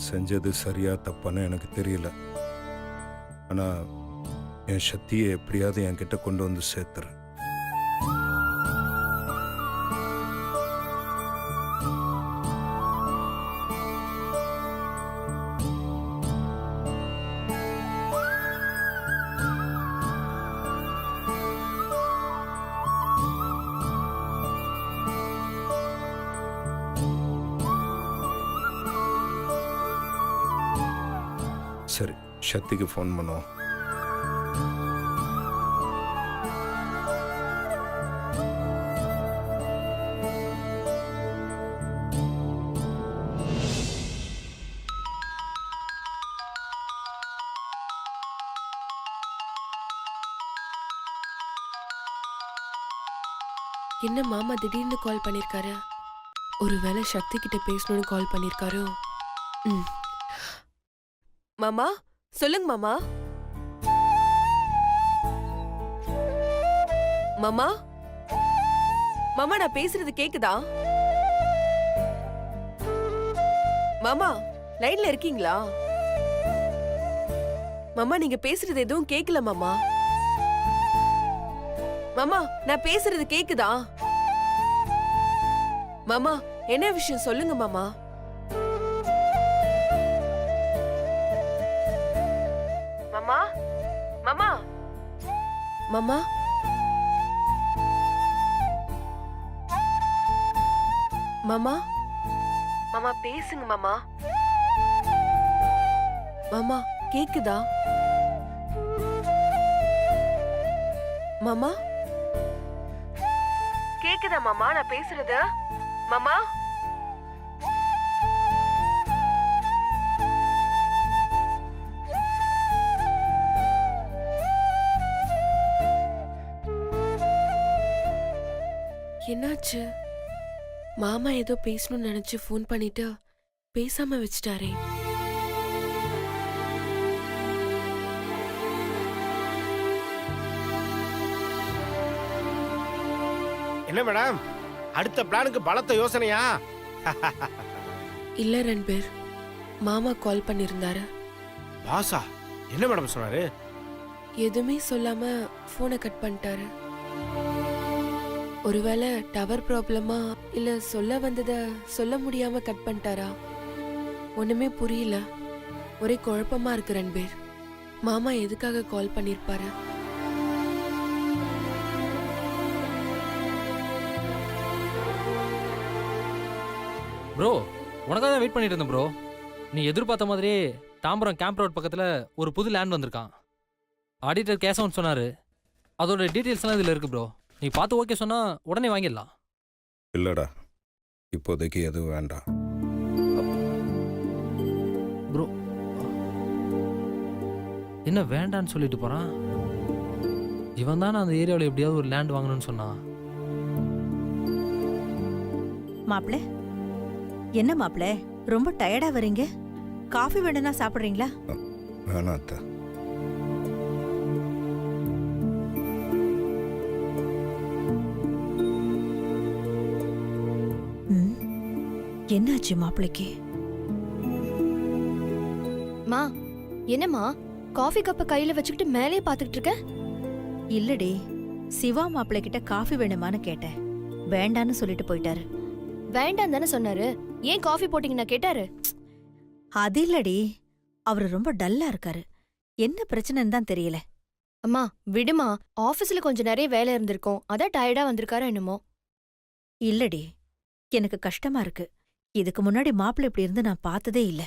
நான் செஞ்சது சரியா தப்பான்னு எனக்கு தெரியல. ஆனா என் சக்தியை எப்படியாவது என்கிட்ட கொண்டு வந்து சேர்த்துரு. சரி, சக்திக்கு ஃபோன் பண்ணுவோம். என்ன மாமா திடீர்னு கால் பண்ணிருக்காரு? ஒருவேளை சக்தி கிட்ட பேசணும்னு கால் பண்ணிருக்காரோ? மாமா சொல்லுங்க மாமா. மாமா மாமா நான் பேசுறது கேக்குதா? மாமா லைன்ல இருக்கீங்களா? மாமா நீங்க பேசுறது எதுவும் கேக்கல மாமா. மாமா நான் பேசுறது கேக்குதா? மாமா என்ன விஷயம் சொல்லுங்க மாமா. மாமா மாமா மாமா மாமா மாமா பேசுங்க மாமா. மாமா கேக்குதா? மாமா கேக்குதா மாமா நான் பேசுறது? மாமா என்னாச்சு? மாமா ஏதோ பேசணும்னு நினைச்சு ஃபோன் பண்ணிட்டு பேசாம வச்சிட்டாரே. என்ன மேடம், அடுத்த பிளானுக்கு பலத்த யோசனையா? இல்ல ரன்பீர், மாமா கால் பண்ணிருந்தாரு. பாசா என்ன மேடம் சொன்னாரு? எதுவுமே சொல்லாம போனை கட் பண்ணிட்டாரு. ஒருவேளை டவர் ப்ராப்ளமா இல்ல சொல்ல வந்தத சொல்ல முடியாம கட் பண்ணிட்டாரா? ஒண்ணுமே புரியல. ஒரே குழப்பமா இருக்கு ரன்பீர். மாமா எதுக்காக கால் பண்ணிருப்பாரு? ப்ரோ உனக்காக தான் வெயிட் பண்ணிட்டு இருந்தேன் ப்ரோ. நீ எதிர்பார்த்த மாதிரியே தாம்பரம் கேம்ப் ரோட் பக்கத்தில் ஒரு புது லேண்ட் வந்திருக்கான். ஆடிட்டர் கேசவன் சொன்னார். அதோட டீட்டெயில்ஸ்லாம் இதில் இருக்குது ப்ரோ. நீ பார்த்து ஓகே சொன்னால் உடனே வாங்கிடலாம். இல்லடா, இப்போதைக்கு எதுவும் வேண்டாம். ப்ரோ என்ன வேண்டான்னு சொல்லிட்டு போகிறான்? இவன் தான் அந்த ஏரியாவில் எப்படியாவது ஒரு லேண்ட் வாங்கணும்னு சொன்னான். மாப்பிள என்ன மாப்பிள ரொம்ப டயர்டா வரீங்க? காஃபி வேணும்னா சாப்பிடுறீங்களா? வேணாம் அத்தா. என்னாச்சு மாப்பிளைக்கு? மா என்னம்மா காஃபி கப்ப கையில வச்சுக்கிட்டு மேலே பாத்துக்கிட்டு இருக்க? இல்லடி, சிவா மாப்பிள்ளை கிட்ட காஃபி வேணுமான்னு கேட்டேன். வேண்டான்னு சொல்லிட்டு போயிட்டாரு. வேண்டாம் தானே சொன்னாரு. ஏன் காஃபி போட்டீங்கன்னா கேட்டாரு? அது இல்லடி, அவரு ரொம்ப டல்லா இருக்காரு. என்ன பிரச்சனைன்னு தான் தெரியல. அம்மா விடுமா, ஆபீஸ்ல கொஞ்சம் நிறைய வேலை இருந்திருக்கும், அதான் டயர்டா வந்திருக்காரோ என்னமோ. இல்லடி, எனக்கு கஷ்டமா இருக்கு. இதுக்கு முன்னாடி மாப்பிள்ளை இப்படி இருந்து நான் பார்த்ததே இல்ல.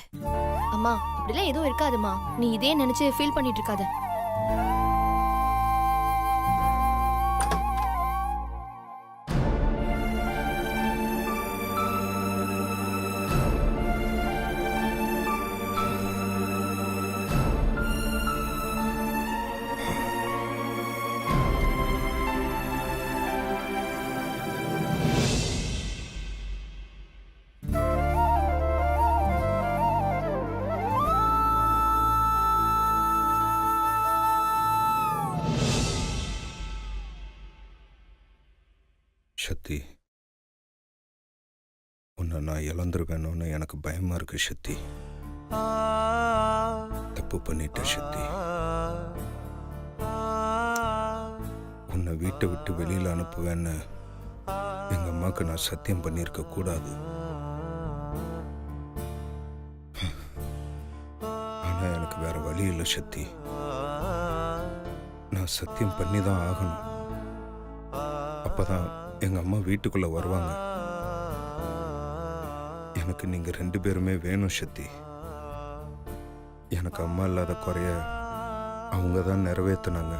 அம்மா அப்படிலாம் எதுவும் இருக்காதுமா, நீ இதே நினைச்சு ஃபீல் பண்ணிட்டு இருக்காத. சக்தி, உன்னை நான் இழந்துருவேணும்னு எனக்கு பயமா இருக்கு சக்தி. தப்பு பண்ணிட்ட சக்தி. உன்னை வீட்டை விட்டு வெளியில் அனுப்புவேன்னு எங்கள் அம்மாவுக்கு நான் சத்தியம் பண்ணியிருக்க கூடாது. ஆனால் எனக்கு வேற வழி இல்லை சக்தி. நான் சத்தியம் பண்ணி தான் ஆகணும். அப்பதான் எங்கள் அம்மா வீட்டுக்குள்ளே வருவாங்க. எனக்கு நீங்கள் 2 பேருமே வேணும் சக்தி. எனக்கு அம்மா இல்லாத குறைய அவங்க தான் நிறைவேற்றினாங்க.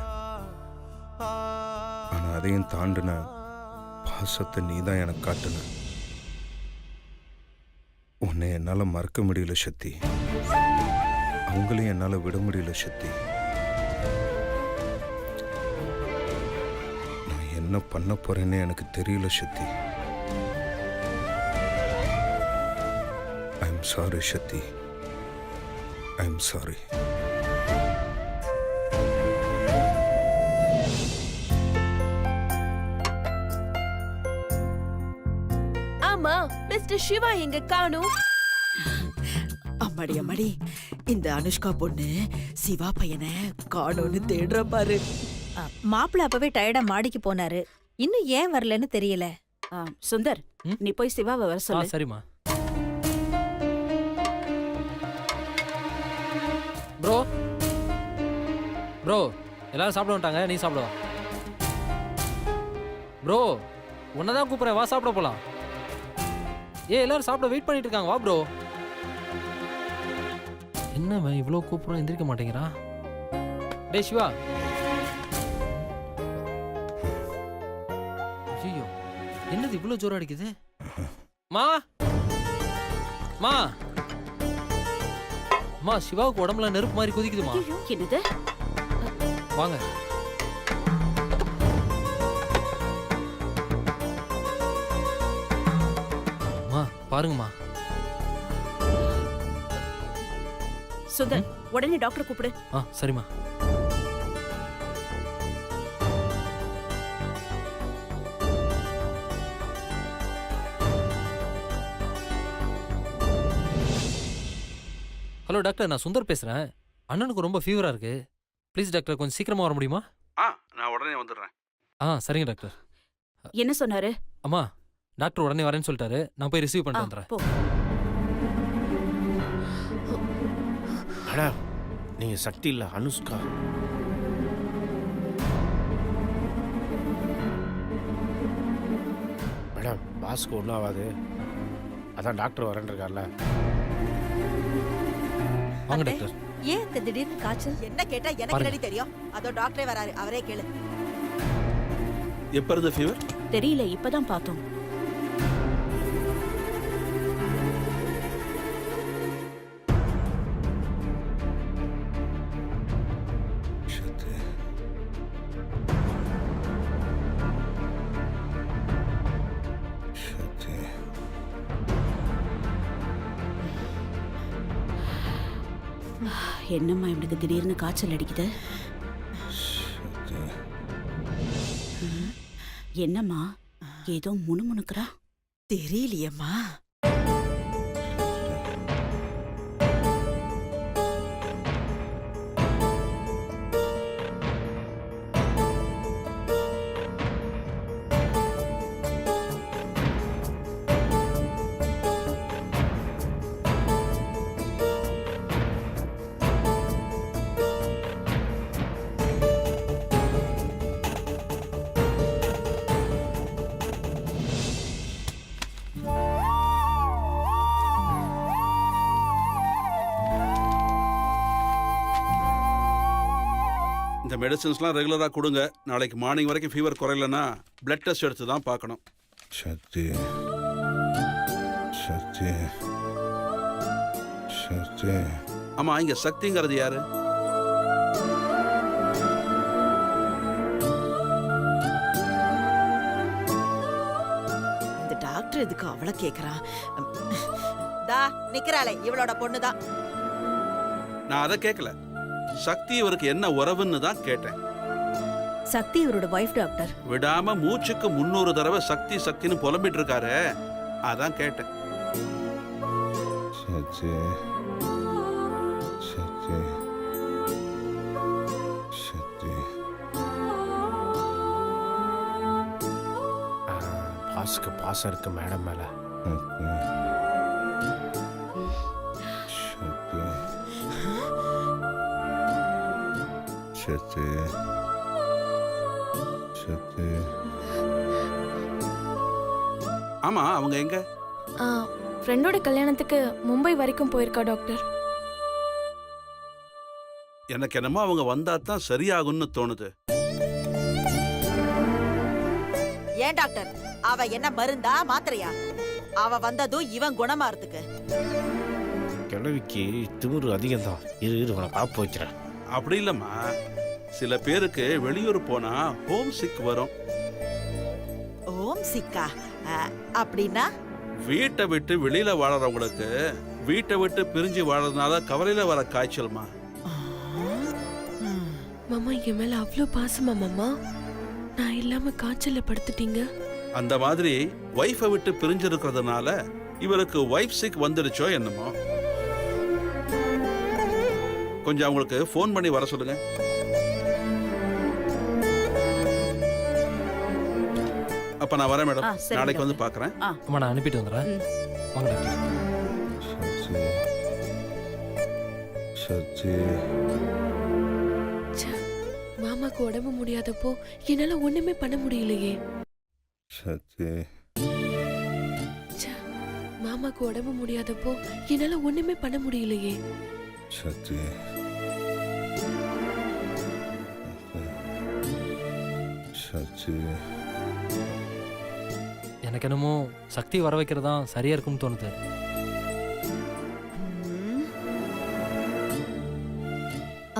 ஆனால் அதையும் தாண்டின பாசத்தை நீ தான் எனக்கு காட்டுன. உன்னை என்னால் மறக்க முடியல சக்தி. அவங்களையும் என்னால் விட முடியல சக்தி. நான் என்ன பண்ண போறேன்னு எனக்கு தெரியல Sakthi. I am sorry Sakthi. I am sorry. ஆமா, மிஸ்டர் சிவா எங்க காணோம்? அம்மாடி அம்மாடி, இந்த அனுஷ்கா பொண்ணு சிவா பையனை காணோன்னு தேடுற பாரு. மாப்பிள்ள அப்பவே டயர்டா மாடிக்கு போனாரு. இன்னும் ஏன் வரலன்னு தெரியல. சுந்தர், ம்? நீ போய் சிவாவை வர சொல்லு. சரிம்மா. ப்ரோ ப்ரோ எல்லாரும் சாப்பிட வந்துட்டாங்க, நீ சாப்பிடுவா. ப்ரோ உன்னை தான் கூப்பிட்றேன், வா சாப்பிட போலாம். எல்லாரும் சாப்பிட வெயிட் பண்ணிட்டு இருக்காங்க, வா ப்ரோ. என்ன இவ்வளோ கூப்பிட்றோம், எந்திரிக்க மாட்டேங்கிறா. டே சிவா. ஐயோ என்னது இவ்வளோ ஜோரம் அடிக்குது? மா மா மா, சிவாவுக்கு உடம்புல நெருப்பு மாதிரி கொதிக்குதுமா. என்னது? வாங்க. மா பாருங்கம்மா. சுந்தர், உடனே டாக்டர் கூப்பிடு. சரிம்மா. ஹலோ டாக்டர், நான் சுந்தர் பேசுறேன். அண்ணனுக்கு ரொம்ப ஃபீவரா இருக்கு. ப்ளீஸ் டாக்டர், கொஞ்சம் சீக்கிரமா வர முடியுமா? நான் உடனே வந்துடுறேன். சரிங்க டாக்டர். என்ன சொன்னாரு? அம்மா, டாக்டர் உடனே வரேன்னு சொல்லிட்டாரு. நான் போய் ரிசீவ் பண்ணிட்டு வந்துடுறேன். போ. மேடம், நீங்க சக்தி இல்ல, அனுஷ்கா. மேடம், பாஸ்க்கு ஒன்றும் ஆகாது. அதான் டாக்டர் வரேன்ருக்கார்ல. வாங்க டாக்டர். ஏன் இந்த திடீர்னு காய்ச்சல்? என்ன கேட்டா எனக்கு பாருங்க. என்னடி தெரியும்? அதோ டாக்டரே வராரு, அவரே கேளு. எப்போ இருந்து ஃபீவர்? தெரியல, இப்பதான் பார்த்தோம். சக்தி. சக்தி. என்னம்மா இவனுக்கு திடீர்னு காய்ச்சல் அடிக்குது? சக்தி. என்னம்மா ஏதோ முணுமுணுக்குறா? தெரியலையம்மா. இந்த மெடிசன்ஸ்லாம் ரெகுலராக கொடுங்க. நாளைக்கு மார்னிங் வரைக்கும் ஃபீவர் குறையலன்னா பிளட் டெஸ்ட் எடுத்து தான் பார்க்கணும். சக்தி. சக்தி. சக்தி. ஆமாம், இங்கே சக்திங்கிறது யாரு? இந்த டாக்டர் எதுக்கு அவளை கேக்குறான்? தா நிக்கிறாளே, இவளோட பொண்ணுதான். நான் அதை கேட்கல. சக்தி இவருக்கு என்ன உறவுன்னு தான் கேட்டேன். சக்தி இவரோட வைஃப் டாக்டர். விடாம மூச்சுக்கு 300 தடவை சக்தி சக்தின்னு புலம்பிட்டு இருக்காரு, அதான் கேட்டேன். சக்தி. பாஸுக்கு பாசம் இருக்கு மேடம் மேல. சக்தி சக்தி ஆமா அவங்க எங்க? ஃப்ரெண்டோட கல்யாணத்துக்கு மும்பை வரைக்கும் போயிருக்கா டாக்டர். எனக்கு என்னமோ அவங்க வந்தா தான் சரியாகும்னு தோணுது. ஏன் டாக்டர், அவ என்ன மருந்தா மாத்திரையா? அவ வந்ததும் இவன் குணமாறதுக்கு. கிழவிக்கு திமிரு அதிகம் தான். இரு உன பாப்பு வைக்கிறேன். அப்படி இல்லம்மா, சில பேருக்கு வெளியூர் போனா ஹோம் சிக் வரும். ஓம் சிக்கா? அப்படின்னா? வீட்டை விட்டு வெளியில வாழறவங்களுக்கு வீட்டை விட்டு பிரிஞ்சு வாழறதுனால கவலையில வர காய்ச்சல்மா. மாமா என் மேல அவ்வளோ பாசமா மாமா? நான் இல்லாம காய்ச்சல்ல படுத்துட்டீங்க. அந்த மாதிரி வைஃபை விட்டு பிரிஞ்சிருக்கிறதுனால இவருக்கு வைஃப் சிக் வந்துடுச்சோ என்னமோ. கொஞ்சம் அவங்களுக்கு ஃபோன் பண்ணி வர சொல்லுங்க. அப்ப நான் வரேன் மேடம். சரி நாளைக்கு வந்து டாக்டர். பாக்குறேன். அம்மா நான் அனுப்பிட்டு வந்துடுறேன். வாங்க டாக்டர். சக்தி ச்சே, மாமாக்கு உடம்பு முடியாதப்போ என்னால ஒண்ணுமே பண்ண முடியலையே. சக்தி ச்சே, மாமாக்கு உடம்பு முடியாதப்போ என்னால ஒண்ணுமே பண்ண முடியலையே. சக்தி சக்தி எனக்கு என்னமோ சக்தி வர வைக்கிறது தான் சரியா இருக்கும்னு தோணுது.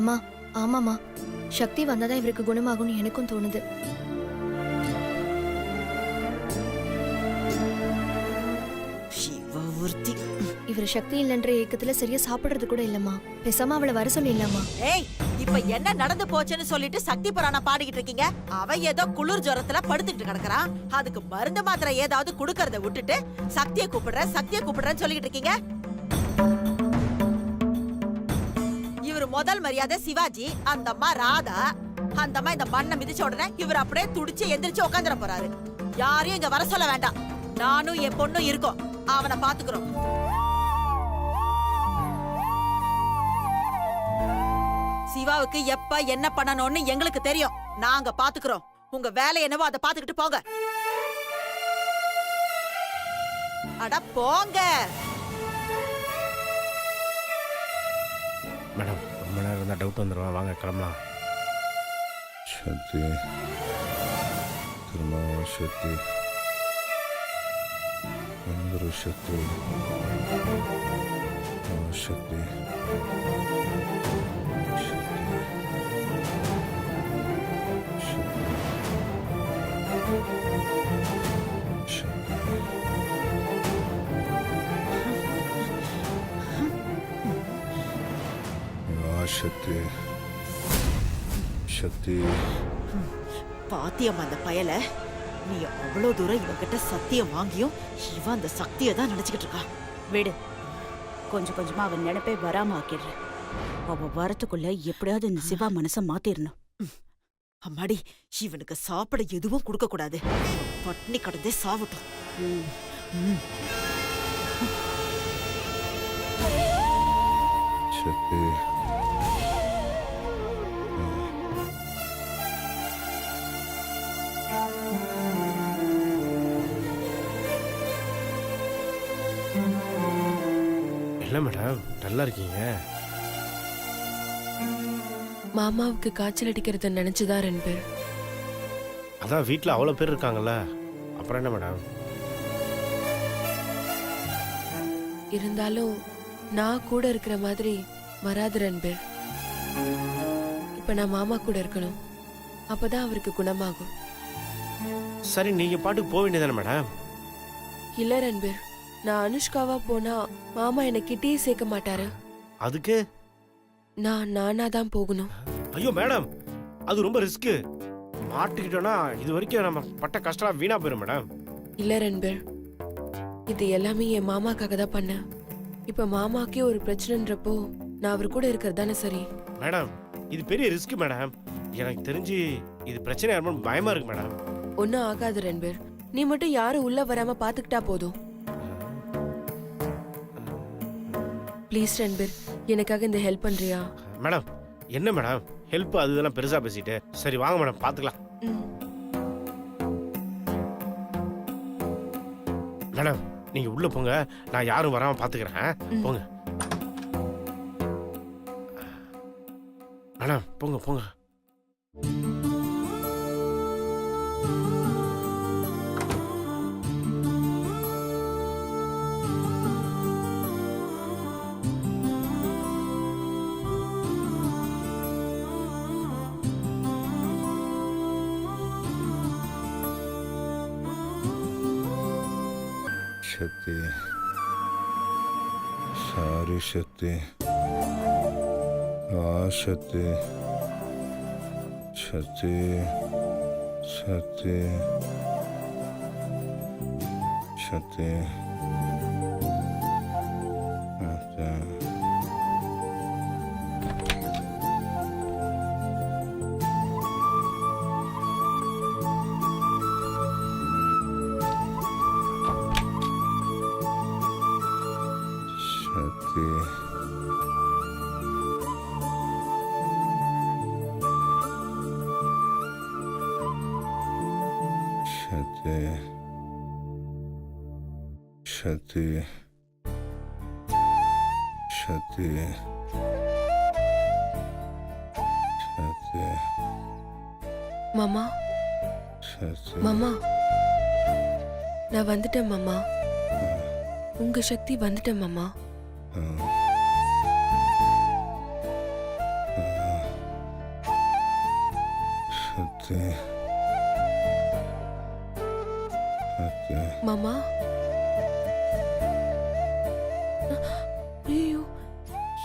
அம்மா ஆமாம்மா, சக்தி வந்தாதான் இவருக்கு குணமாகும்னு எனக்கும் தோணுது. சிவ ஒருத்தி. இவர் சக்தி இல்லைன்ற ஏக்கத்துல சரியா சாப்பிடுறது கூட இல்லம்மா. பேசாம அவளை வர சொல்லிடலாமா? ஏய், இப்ப என்ன நடந்து போச்சுன்னு சொல்லிட்டு சக்தி புராணம் பாடிக்கிட்டு இருக்கீங்க? அவ ஏதோ குளிர் ஜுரத்துல படுத்துக்கிட்டு கிடக்குறான். அதுக்கு மருந்து மாத்திரை ஏதாவது குடுக்கறத விட்டுட்டு சக்தியை கூப்பிடுறேன்னு சொல்லிக்கிட்டு இருக்கீங்க. இவர் முதல் மரியாதை சிவாஜி, அந்த அம்மா ராதா. அந்த அம்மா இந்த மண்ணை மிதிச்ச உடனே இவர் அப்படியே துடிச்சு எந்திரிச்சு உட்காந்துட போறாரு. யாரையும் இங்க வர சொல்ல வேண்டாம். நானும் என் பொண்ணும் இருக்கோம், அவனை பாத்துக்கிறோம். சிவாவுக்கு எப்ப என்ன பண்ணணும்னு எங்களுக்கு தெரியும். நாங்க பாத்துக்கிறோம். உங்க வேலை என்னவோ அதை பாத்துக்கிட்டு போங்க. அட போங்க. மேடம் ரொம்ப நேரம் இருந்தால் டவுட் வந்துடுவேன். வாங்க கிளம்பலாம். சக்தி திரும்ப சக்தி வந்துரு சக்தி சக்தி சக்தி சக்தி பாத்தியம் அந்த பயல. நீ அவ்வளவு தூரம் இவகிட்ட சத்தியம் வாங்கியும் இவன் அந்த சக்தியை தான் நினைச்சுக்கிட்டு இருக்கா. விடு, கொஞ்சம் கொஞ்சமா அவன் நினைப்பே வராம ஆக்கிடுறேன். அவ வரத்துக்குள்ள எப்படியாவது இந்த சிவா மனசை மாத்திரணும். அம்மாடி, இவனுக்கு சாப்பிட எதுவும் கொடுக்க கூடாது. பட்னி கடந்தே சாவட்டும். சக்தி இல்லை மேடம், நல்லா இருக்கீங்க. மாமாவுக்கு காய்ச்சல் அடிக்கிறத நினைச்சுதான் 2 பேர். அதான் வீட்டில் அவ்வளோ பேர் இருக்காங்கல்ல, அப்புறம் என்ன மேடம்? இருந்தாலும் நான் கூட இருக்கிற மாதிரி வராது 2 பேர். இப்ப நான் மாமா கூட இருக்கணும். அப்பதான் அவருக்கு குணமாகும். சரி, நீங்கள் பாட்டுக்கு போக வேண்டியதானே மேடம்? இல்ல 2 பேர், நான் அனுஷ்காவா போனா மாமா என்னை கிட்டேயே சேர்க்க மாட்டாரு. அதுக்கு நான் நானா தான் போகணும். ஐயோ மேடம், அது ரொம்ப ரிஸ்க்கு. மாட்டிக்கிட்டோன்னா இது வரைக்கும் நம்ம பட்ட கஷ்டம் வீணா போயிடும் மேடம். இல்ல 2 பேர், இது எல்லாமே என் மாமாக்காக தான் பண்ணேன். இப்ப மாமாக்கே ஒரு பிரச்சனைன்றப்போ நான் அவர் கூட இருக்கிறது தானே சரி. மேடம், இது பெரிய ரிஸ்க் மேடம். எனக்கு தெரிஞ்சு இது பிரச்சனை ஆகும்னு பயமா இருக்கு மேடம். ஒன்னும் ஆகாது 2 பேர். நீ மட்டும் யாரும் உள்ள வராம பாத்துக்கிட்டா போதும். ப்ளீஸ் ரன்பீர், எனக்காக இந்த ஹெல்ப் பண்றியா? மேடம் என்ன மேடம் ஹெல்ப் அதெல்லாம் பெருசா பேசிட்டு. சரி வாங்க மேடம் பாத்துக்கலாம். ம். மேடம் நீங்க உள்ள போங்க, நான் யாரும் வராம பாத்துக்கிறேன். ம். போங்க மேடம், போங்க போங்க. சக்தி, சாரி சக்தி. சக்தி சக்தி சக்தி சக்தி. சக்தி சக்தி சக்தி சக்தி. மாமா, சக்தி. மாமா, நான் வந்துட்டேன் மாமா. உங்க சக்தி வந்துட்டேன் மாமா. சக்தி சக்தி. மாமா, ஐயோ,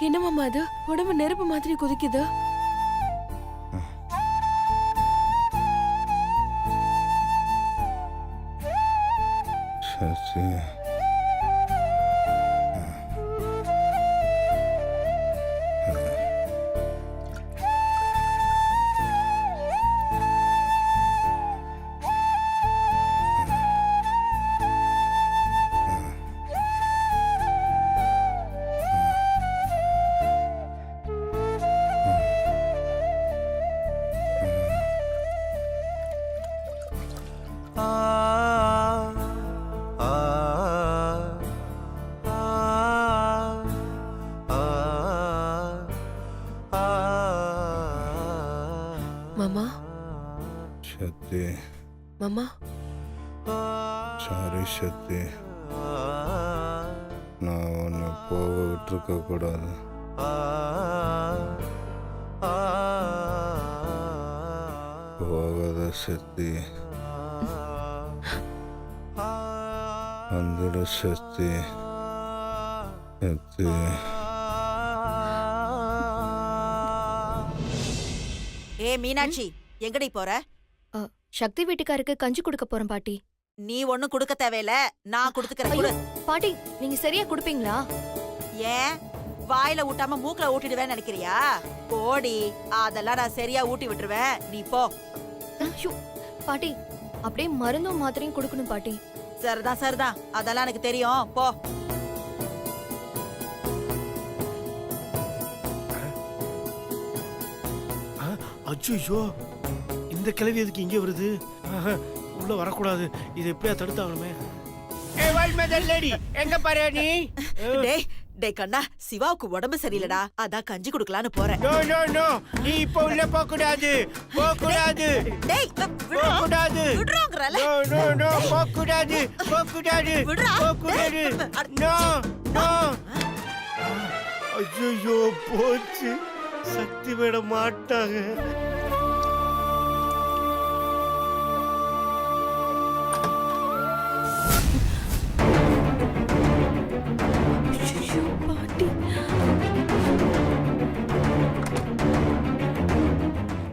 என்ன மாமா அது? உடம்பு நெருப்பு மாதிரி கொதிக்குது. சக்தி மாமா, சக்தி. மாமா, சாரி சக்தி, நான் உன்னை போக விட்டுருக்க கூடாது. போகாத சக்தி, வந்துடு சக்தி சக்தி. ஏ மீனாட்சி, எங்கடி போற? சக்தி வீட்டுக்காருக்கு கஞ்சி கொடுக்க போறேன் பாட்டி. நீ ஒண்ணும் கொடுக்க தேவையில்ல, நான் கொடுத்துக்கிறேன். ஐயோ, கொடு. பாட்டி நீங்க சரியா குடுப்பீங்களா? ஏன் வாயில ஊட்டாம மூக்குல ஊட்டிடுவேன்னு நினைக்கிறியா? போடி, அதெல்லாம் நான் சரியா ஊட்டி விட்டுருவேன். நீ போ. ஐயோ, பாட்டி அப்படியே மருந்தும் மாத்திரையும் கொடுக்கணும் பாட்டி. சரிதான் சரிதான், அதெல்லாம் எனக்கு தெரியும். போ. அச்சோ, இந்த கிழவி எதுக்கு இங்கே வருது? உள்ள வரக்கூடாது, இது எப்படியா தடுத்தாகணுமே. எங்க பாரு நீ? டேய் டேய் கண்ணா, சிவாவுக்கு உடம்பு சரியில்லடா, அதான் கஞ்சி குடுக்கலான்னு போறேன். நோ நோ நோ, நீ இப்ப உள்ள போக கூடாது, போக கூடாது. டேய் போக கூடாது. விடுறோங்கறல. நோ நோ நோ, போக கூடாது, போக கூடாது. விடுறா. போக கூடாது. No no. ஐயோ போச்சு, சக்தி விட மாட்டாங்க.